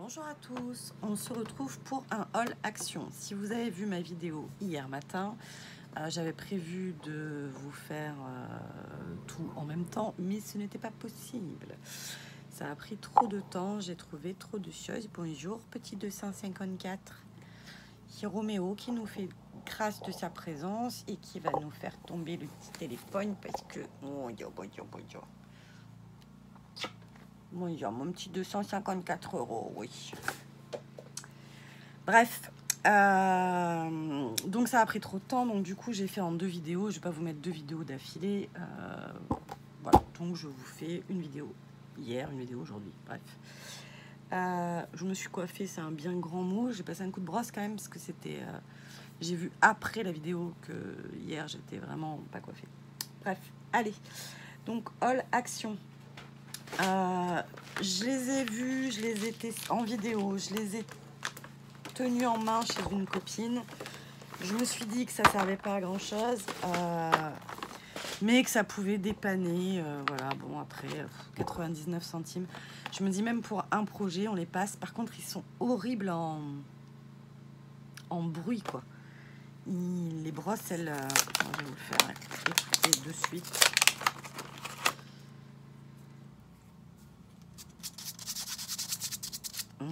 Bonjour à tous, on se retrouve pour un haul action. Si vous avez vu ma vidéo hier matin, j'avais prévu de vous faire tout en même temps, mais ce n'était pas possible. Ça a pris trop de temps, j'ai trouvé trop de choses. Bonjour, petit 254, Roméo qui nous fait grâce de sa présence et qui va nous faire tomber le petit téléphone parce que... Bonjour. Bonjour, mon petit 254 €, oui. Bref, donc ça a pris trop de temps, donc du coup j'ai fait en 2 vidéos. Je vais pas vous mettre 2 vidéos d'affilée. Voilà, donc je vous fais une vidéo hier, une vidéo aujourd'hui. Bref, je me suis coiffée, c'est un bien grand mot. J'ai passé un coup de brosse quand même parce que c'était. J'ai vu après la vidéo que hier j'étais vraiment pas coiffée. Bref, allez. Donc haul action. Je les ai vus, je les ai testés en vidéo, je les ai tenus en main chez une copine. Je me suis dit que ça servait pas à grand chose, mais que ça pouvait dépanner. Voilà, bon, après 99 centimes. Je me dis même pour un projet, on les passe. Par contre, ils sont horribles en bruit, quoi. Les brosses, elles. Je vais vous le faire écouter de suite.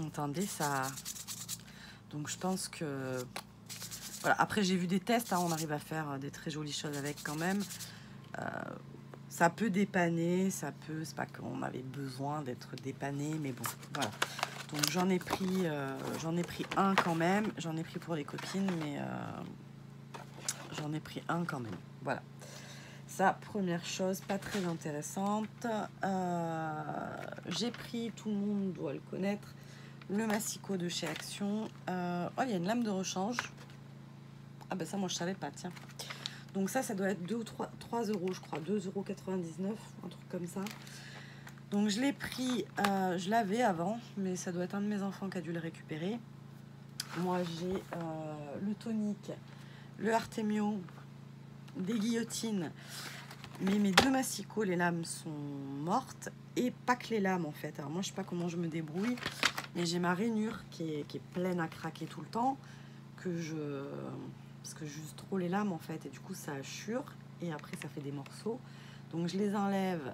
Entendez ça. Donc je pense que voilà. Après j'ai vu des tests, hein, on arrive à faire des très jolies choses avec quand même. Ça peut dépanner, ça peut. C'est pas qu'on avait besoin d'être dépanné, mais bon, voilà. Donc j'en ai pris un quand même. J'en ai pris pour les copines, mais j'en ai pris un quand même. Voilà. Ça, première chose, pas très intéressante. J'ai pris, tout le monde doit le connaître, le Massicot de chez Action. Oh, il y a une lame de rechange. Ah ben ça, moi, je savais pas, tiens. Donc ça doit être 2 ou 3 €, je crois. 2,99 €, un truc comme ça. Donc je l'ai pris, je l'avais avant, mais ça doit être un de mes enfants qui a dû le récupérer. Moi, j'ai le tonique, le Artemio, des guillotines. Mais mes 2 massicots, les lames sont mortes. Et pas que les lames, en fait. Alors moi, je sais pas comment je me débrouille. Mais j'ai ma rainure qui est pleine à craquer tout le temps. Parce que j'use trop les lames, en fait. Et du coup, ça assure. Et après, ça fait des morceaux. Donc, je les enlève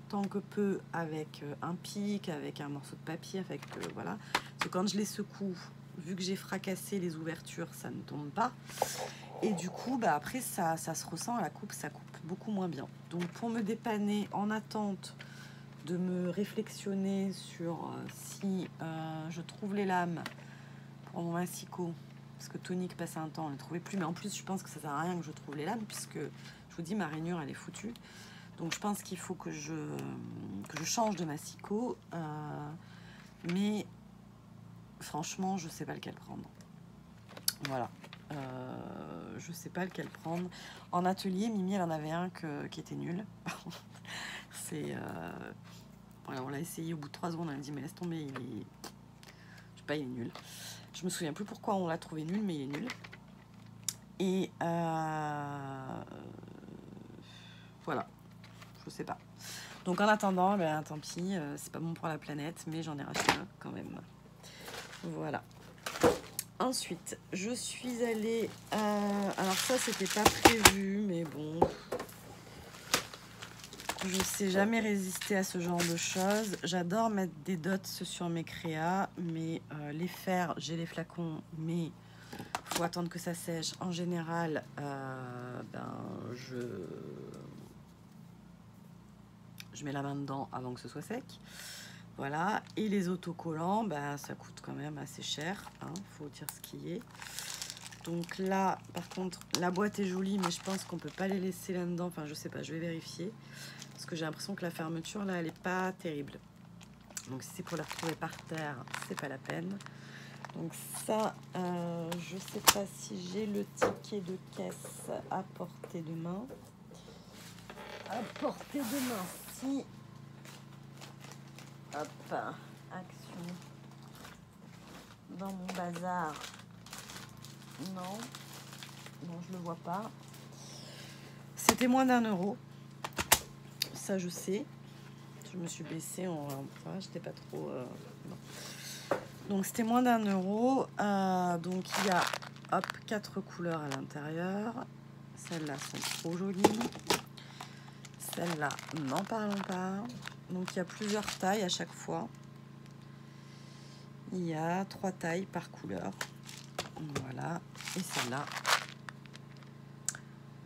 tant que peu avec un pic, avec un morceau de papier. Voilà. Parce que quand je les secoue, vu que j'ai fracassé les ouvertures, ça ne tombe pas. Et du coup, bah après, ça se ressent à la coupe, ça coupe beaucoup moins bien. Donc, pour me dépanner en attente de me réflexionner sur si je trouve les lames pour mon massicot, parce que tonique passait un temps, on ne les trouvait plus. Mais en plus, je pense que ça sert à rien que je trouve les lames, puisque je vous dis, ma rainure, elle est foutue. Donc, je pense qu'il faut que je change de massicot. Mais franchement, je ne sais pas lequel prendre. Voilà. Je sais pas lequel prendre. En atelier, Mimi, elle en avait un qui était nul. Voilà, on l'a essayé au bout de 3 secondes. Elle a dit mais laisse tomber, je sais pas, il est nul. Je me souviens plus pourquoi on l'a trouvé nul, mais il est nul. Et voilà, je sais pas. Donc en attendant, ben, tant pis, c'est pas bon pour la planète, mais j'en ai racheté un quand même. Voilà. Ensuite, je suis allée... alors ça, c'était pas prévu, mais bon... Je sais jamais résister à ce genre de choses. J'adore mettre des dots sur mes créas, mais les faire, j'ai les flacons, mais faut attendre que ça sèche. En général, je mets la main dedans avant que ce soit sec. Voilà, et les autocollants, bah, ça coûte quand même assez cher, hein, faut dire ce qui est. Donc là, par contre, la boîte est jolie, mais je pense qu'on peut pas les laisser là-dedans. Enfin, je sais pas, je vais vérifier. Parce que j'ai l'impression que la fermeture, là, elle est pas terrible. Donc si c'est pour la retrouver par terre, c'est pas la peine. Donc ça, je sais pas si j'ai le ticket de caisse à portée de main. À portée de main, si... Hop, action. Dans mon bazar. Non, je le vois pas. C'était moins d'1 €. Ça, je sais. Je me suis baissée en... j'étais pas trop... non. Donc c'était moins d'1 €. Donc il y a hop 4 couleurs à l'intérieur. Celles-là sont trop jolies. Celles-là, n'en parlons pas. Donc il y a plusieurs tailles à chaque fois. Il y a 3 tailles par couleur. Voilà. Et celle-là.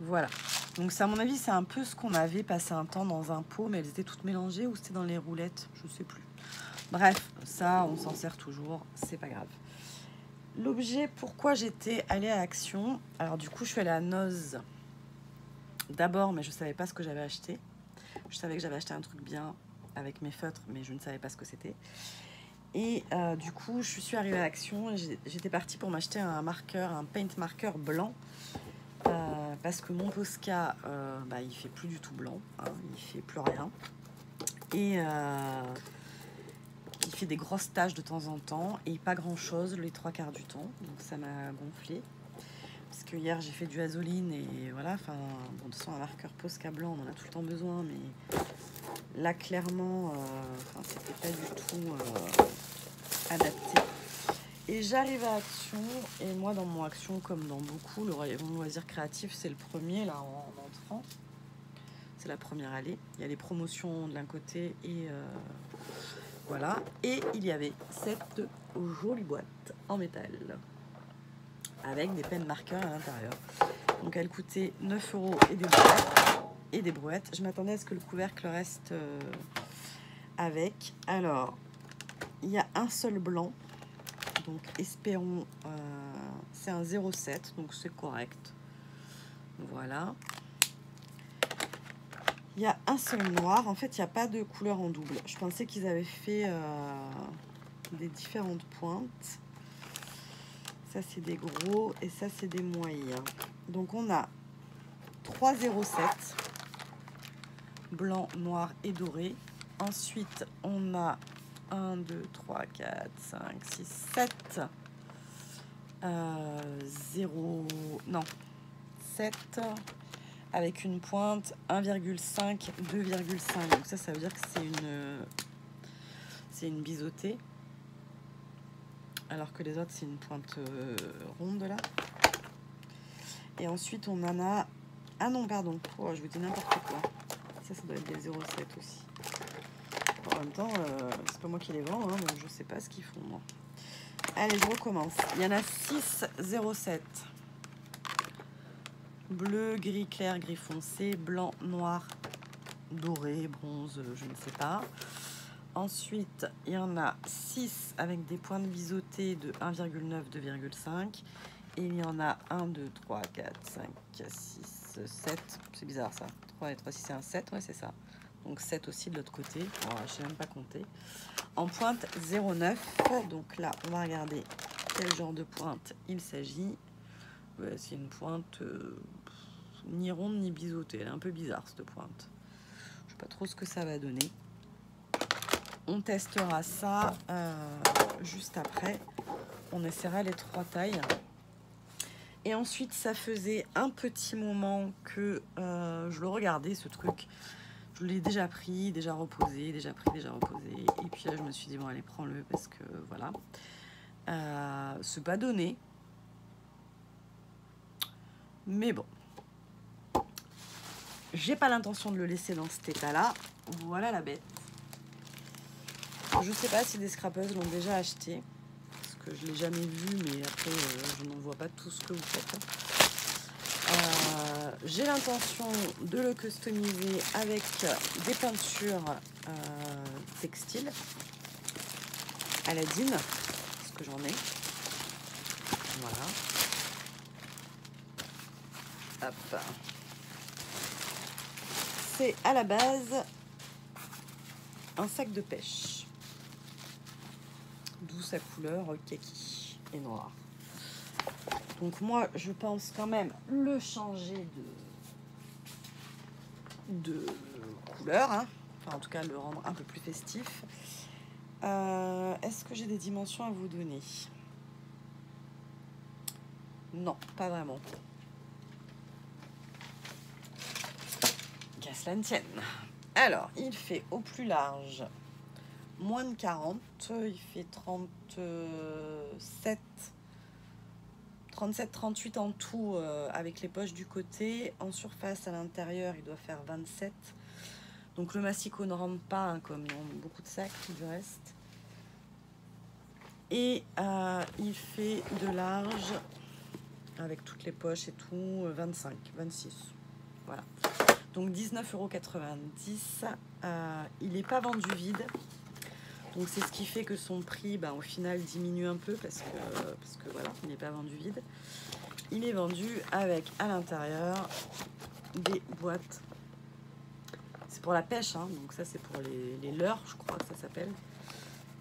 Voilà. Donc ça, à mon avis, c'est un peu ce qu'on avait passé un temps dans un pot, mais elles étaient toutes mélangées ou c'était dans les roulettes, je sais plus. Bref, ça, on s'en sert toujours, c'est pas grave. L'objet, pourquoi j'étais allée à Action. Alors du coup, je suis allée à Noz d'abord, mais je savais pas ce que j'avais acheté. Je savais que j'avais acheté un truc bien avec mes feutres, mais je ne savais pas ce que c'était. Et du coup, je suis arrivée à Action. J'étais partie pour m'acheter un marqueur, un paint marqueur blanc. Parce que mon Posca, il fait plus du tout blanc, hein, il fait plus rien. Et il fait des grosses taches de temps en temps et pas grand chose les 3/4 du temps. Donc ça m'a gonflé. Parce que hier j'ai fait du Azoline et voilà, enfin, bon, de toute façon un marqueur Posca blanc on en a tout le temps besoin, mais là clairement, c'était pas du tout adapté. Et j'arrive à Action, et moi dans mon Action, comme dans beaucoup, le loisir créatif, c'est le premier là en entrant. C'est la première allée. Il y a les promotions de l'un côté et voilà. Et il y avait cette jolie boîte en métal avec des pennes marqueurs à l'intérieur. Donc elle coûtait 9 € et des brouettes. Je m'attendais à ce que le couvercle reste avec. Alors, il y a un seul blanc. Donc espérons, c'est un 0,7, donc c'est correct. Voilà. Il y a un seul noir. En fait, il n'y a pas de couleur en double. Je pensais qu'ils avaient fait des différentes pointes. Ça, c'est des gros et ça, c'est des moyens. Donc, on a 3 0,7. Blanc, noir et doré. Ensuite, on a 1, 2, 3, 4, 5, 6, 7. 0, non, 7 avec une pointe 1,5, 2,5. Donc ça veut dire que c'est une biseautée. Alors que les autres, c'est une pointe ronde là. Et ensuite, on en a... Ah non, pardon. Oh, je vous dis n'importe quoi. Ça doit être des 0,7 aussi. En même temps, c'est pas moi qui les vends, hein, donc je sais pas ce qu'ils font, moi. Allez, je recommence. Il y en a 6 0,7. Bleu, gris clair, gris foncé, blanc, noir, doré, bronze, je ne sais pas. Ensuite, il y en a 6 avec des pointes biseautées de 1,9, 2,5. Et il y en a 1, 2, 3, 4, 5, 6, 7. C'est bizarre ça. 3 et 3, 6, c'est un 7. Ouais, c'est ça. Donc 7 aussi de l'autre côté. Alors, je ne sais même pas compter. En pointe 0,9. Donc là, on va regarder quel genre de pointe il s'agit. Ouais, c'est une pointe ni ronde ni biseautée. Elle est un peu bizarre cette pointe. Je sais pas trop ce que ça va donner. On testera ça juste après. On essaiera les 3 tailles. Et ensuite, ça faisait un petit moment que je le regardais, ce truc. Je l'ai déjà pris, déjà reposé, déjà pris, déjà reposé. Et puis là, je me suis dit, bon, allez, prends-le parce que voilà. C'est pas donné. Mais bon. J'ai pas l'intention de le laisser dans cet état-là. Voilà la bête. Je sais pas si des scrapeuses l'ont déjà acheté. Parce que je l'ai jamais vu, mais après, je n'en vois pas tout ce que vous faites. J'ai l'intention de le customiser avec des peintures textiles Aladine, parce que j'en ai. Voilà. Hop. C'est à la base un sac de pêche, d'où sa couleur kaki et noir. Donc moi, je pense quand même le changer de couleur, hein. Enfin, en tout cas, le rendre un peu plus festif. Est-ce que j'ai des dimensions à vous donner? Non, pas vraiment. Qu'à cela ne tienne. Alors, il fait au plus large moins de 40, il fait 37-38 en tout avec les poches du côté. En surface à l'intérieur, il doit faire 27. Donc le massicot ne rentre pas, hein, comme dans beaucoup de sacs du reste. Et il fait de large, avec toutes les poches et tout, 25, 26. Voilà. Donc 19,90 €. Il n'est pas vendu vide. Donc c'est ce qui fait que son prix, au final, diminue un peu parce que voilà, il n'est pas vendu vide. Il est vendu avec à l'intérieur des boîtes. C'est pour la pêche, hein, donc ça c'est pour les leurres, je crois que ça s'appelle.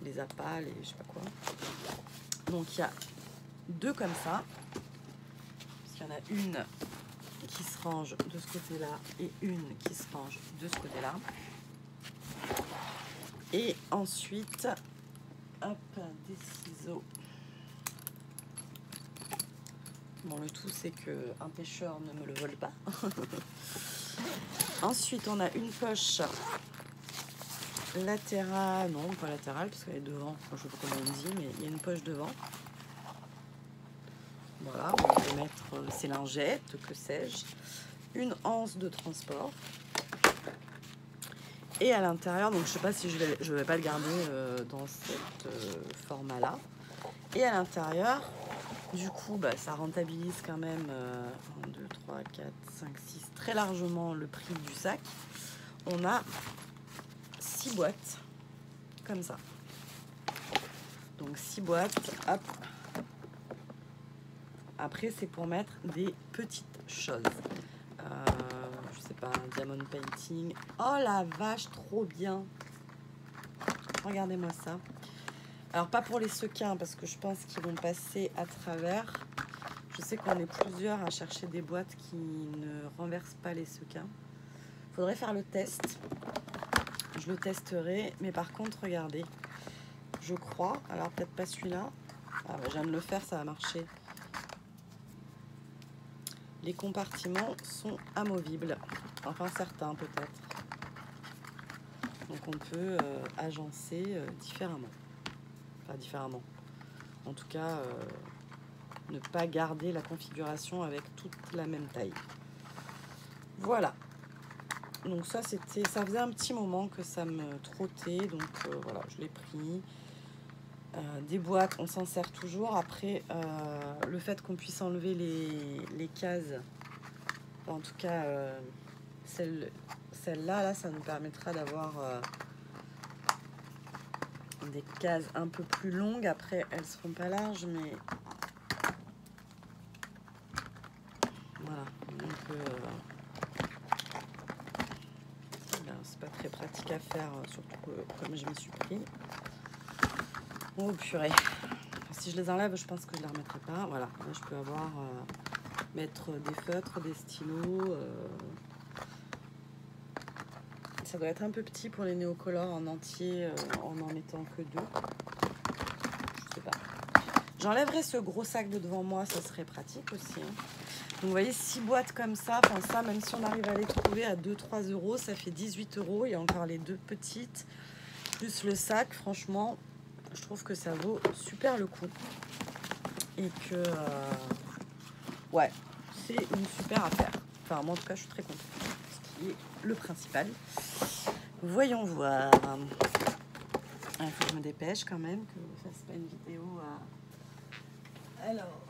Les appâts, les je sais pas quoi. Donc il y a deux comme ça. Parce qu'il y en a une qui se range de ce côté-là et une qui se range de ce côté-là. Et ensuite, hop, des ciseaux. Bon, le tout, c'est qu'un pêcheur ne me le vole pas. Ensuite, on a une poche latérale. Non, pas latérale, parce qu'elle est devant. Enfin, je ne sais pas comment on dit, mais il y a une poche devant. Voilà, on peut mettre ses lingettes, que sais-je. Une anse de transport. Et à l'intérieur, donc je sais pas si je vais pas le garder dans cette format-là. Et à l'intérieur, du coup, ça rentabilise quand même 1, 2, 3, 4, 5, 6, très largement le prix du sac. On a 6 boîtes, comme ça. Donc 6 boîtes, hop. Après, c'est pour mettre des petites choses. Je sais pas, un diamond painting. Oh la vache, trop bien. Regardez-moi ça. Alors pas pour les sequins parce que je pense qu'ils vont passer à travers. Je sais qu'on est plusieurs à chercher des boîtes qui ne renversent pas les sequins. Faudrait faire le test. Je le testerai. Mais par contre, regardez. Je crois, alors peut-être pas celui-là. Ah bah, je viens de le faire, ça va marcher. Les compartiments sont amovibles. Enfin, certains peut-être. Donc on peut agencer différemment. Enfin, différemment. En tout cas, ne pas garder la configuration avec toute la même taille. Voilà. Donc ça, ça faisait un petit moment que ça me trottait. Donc voilà, je l'ai pris. Des boîtes, on s'en sert toujours. Après, le fait qu'on puisse enlever les cases, enfin, en tout cas, celle-là, là, ça nous permettra d'avoir des cases un peu plus longues. Après, elles seront pas larges, mais voilà. Donc, c'est pas très pratique à faire, surtout comme je m'y suis pris. Oh purée. Si je les enlève, je pense que je les remettrai pas. Voilà, là, je peux avoir mettre des feutres, des stylos. Ça doit être un peu petit pour les néocolores en entier, en mettant que 2. Je sais pas. J'enlèverai ce gros sac de devant moi, ça serait pratique aussi. Hein. Donc vous voyez, 6 boîtes comme ça, enfin ça, même si on arrive à les trouver à 2-3 €, ça fait 18 €. Il y a encore les 2 petites, plus le sac, franchement. Je trouve que ça vaut super le coup. Et que, ouais, c'est une super affaire. Enfin, moi, en tout cas, je suis très contente. Ce qui est le principal. Voyons voir. Il faut que je me dépêche quand même, que je ne fasse pas une vidéo à... Alors,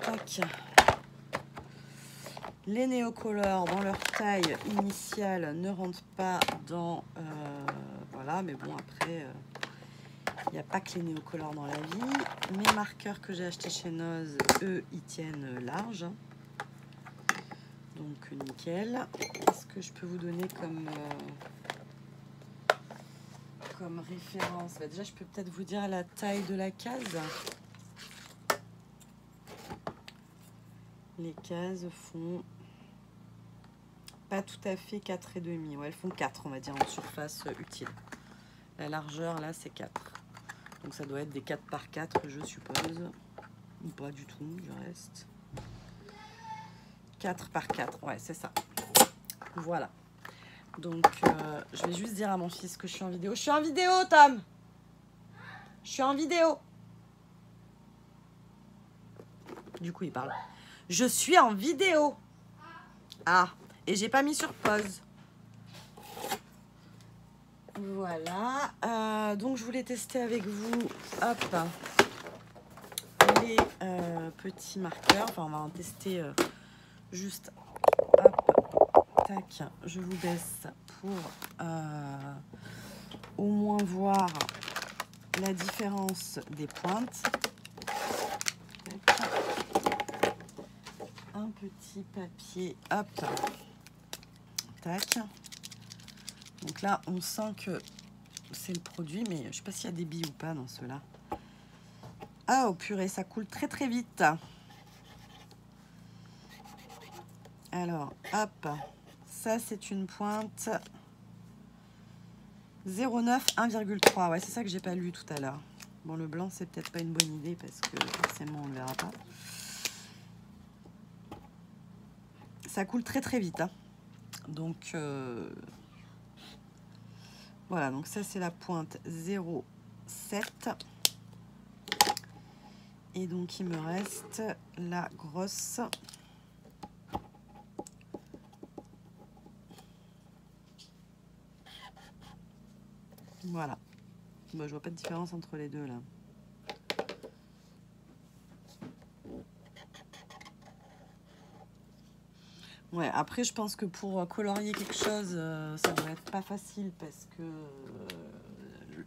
tac. Les néocolores, dans leur taille initiale, ne rentrent pas dans... voilà, mais bon, après... il n'y a pas que les néocolores dans la vie. Mes marqueurs que j'ai achetés chez Noz, eux, ils tiennent large. Donc, nickel. Qu'est-ce que je peux vous donner comme référence? Déjà, je peux peut-être vous dire la taille de la case. Les cases font pas tout à fait 4,5. Ouais, elles font 4, on va dire, en surface utile. La largeur, là, c'est 4. Donc ça doit être des 4 par 4, je suppose. Ou pas du tout, du reste. 4 par 4, ouais, c'est ça. Voilà. Donc, je vais juste dire à mon fils que je suis en vidéo. Je suis en vidéo, Tom! Je suis en vidéo! Du coup, il parle. Je suis en vidéo! Ah, et j'ai pas mis sur pause. Voilà. Donc, je voulais tester avec vous, hop, les petits marqueurs. Enfin, on va en tester juste, hop, tac. Je vous baisse pour au moins voir la différence des pointes. Un petit papier, hop, tac. Donc là, on sent que c'est le produit, mais je sais pas s'il y a des billes ou pas dans ceux-là. Ah, oh purée, ça coule très très vite. Alors, hop, ça c'est une pointe 0,9, 1,3. Ouais, c'est ça que j'ai pas lu tout à l'heure. Bon, le blanc, c'est peut-être pas une bonne idée parce que forcément, on ne le verra pas. Ça coule très très vite. Hein. Donc, voilà. Donc, ça, c'est la pointe 0,7. Et donc, il me reste la grosse. Voilà. Bon, je vois pas de différence entre les deux, là. Ouais, après, je pense que pour colorier quelque chose, ça doit être pas facile parce que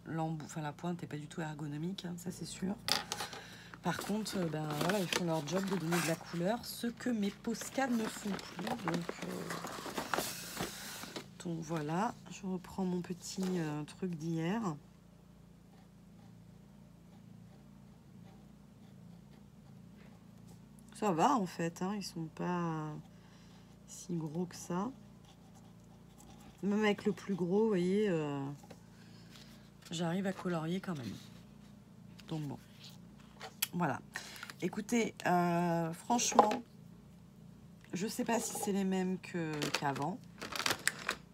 la pointe n'est pas du tout ergonomique, hein, ça c'est sûr. Par contre, ben, voilà, ils font leur job de donner de la couleur, ce que mes Posca ne font plus. Donc voilà, je reprends mon petit truc d'hier. Ça va en fait, hein, ils sont pas si gros que ça. Même avec le plus gros, vous voyez, j'arrive à colorier quand même. Donc bon, voilà. Écoutez, franchement, je sais pas si c'est les mêmes qu'avant,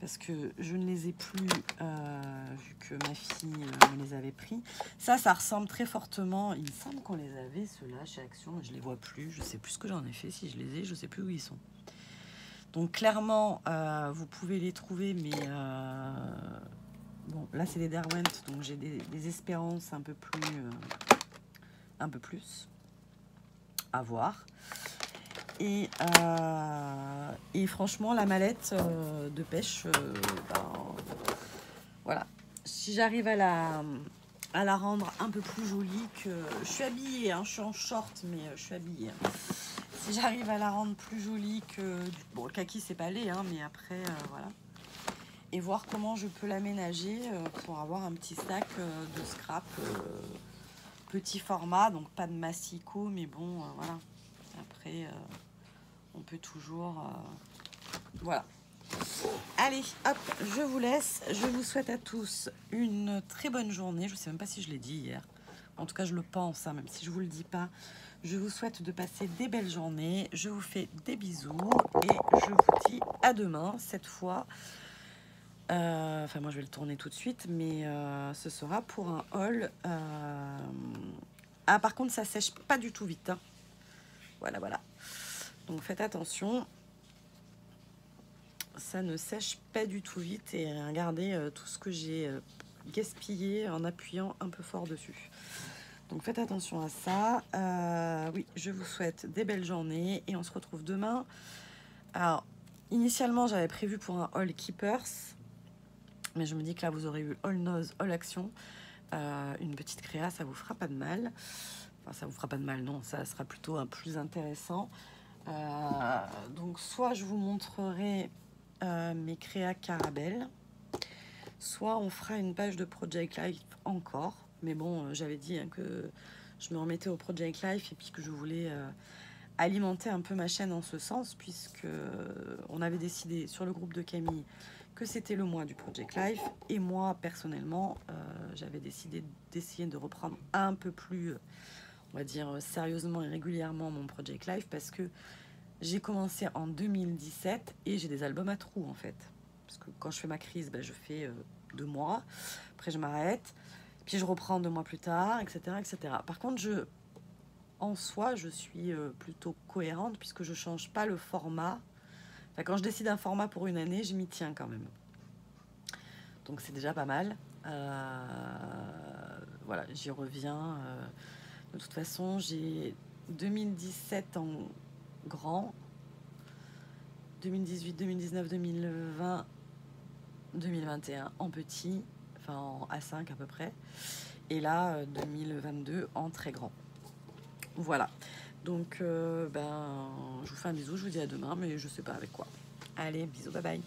parce que je ne les ai plus, vu que ma fille me les avait pris. Ça ressemble très fortement, il me semble qu'on les avait, ceux-là, chez Action, mais je les vois plus. Je sais plus ce que j'en ai fait, si je les ai, je sais plus où ils sont. Donc clairement, vous pouvez les trouver, mais bon, là c'est les Derwent, donc j'ai des espérances un peu plus à voir. Et franchement, la mallette de pêche, ben, voilà. Si j'arrive à la rendre un peu plus jolie que... Je suis habillée, hein, je suis en short, mais je suis habillée. Hein. Si j'arrive à la rendre plus jolie que... Bon, le kaki, c'est pas laid, hein, mais après, voilà. Et voir comment je peux l'aménager pour avoir un petit sac de scrap petit format, donc pas de massicot, mais bon, voilà. Après, on peut toujours... voilà. Allez, hop, je vous laisse. Je vous souhaite à tous une très bonne journée. Je ne sais même pas si je l'ai dit hier. En tout cas, je le pense, hein, même si je ne vous le dis pas. Je vous souhaite de passer des belles journées. Je vous fais des bisous. Et je vous dis à demain, cette fois. Enfin, moi, je vais le tourner tout de suite. Mais ce sera pour un haul. Ah, par contre, ça sèche pas du tout vite. Hein. Voilà, voilà. Donc, faites attention. Ça ne sèche pas du tout vite et regardez tout ce que j'ai gaspillé en appuyant un peu fort dessus. Donc faites attention à ça. Oui, je vous souhaite des belles journées et on se retrouve demain. Alors, initialement, j'avais prévu pour un haul Keepers, mais je me dis que là, vous aurez eu All Nose, All Action. Une petite créa, ça vous fera pas de mal. Enfin, ça vous fera pas de mal, non, ça sera plutôt un plus intéressant. Donc, soit je vous montrerai mes créas Carabelle, soit on fera une page de Project Life encore, mais bon, j'avais dit hein, que je me remettais au Project Life et puis que je voulais alimenter un peu ma chaîne en ce sens, puisque on avait décidé sur le groupe de Camille que c'était le mois du Project Life, et moi personnellement j'avais décidé d'essayer de reprendre un peu plus on va dire sérieusement et régulièrement mon Project Life, parce que j'ai commencé en 2017 et j'ai des albums à trous en fait. parce que quand je fais ma crise, ben, je fais 2 mois, après je m'arrête, puis je reprends 2 mois plus tard, etc., etc. Par contre, en soi, je suis plutôt cohérente, puisque je change pas le format. Enfin, quand je décide un format pour une année, je m'y tiens quand même. Donc c'est déjà pas mal. Voilà, j'y reviens. De toute façon, j'ai 2017 en grand, 2018, 2019, 2020, 2021 en petit, enfin en A5 à peu près. Et là, 2022 en très grand. Voilà. Donc, je vous fais un bisou, je vous dis à demain, mais je sais pas avec quoi. Allez, bisous, bye bye.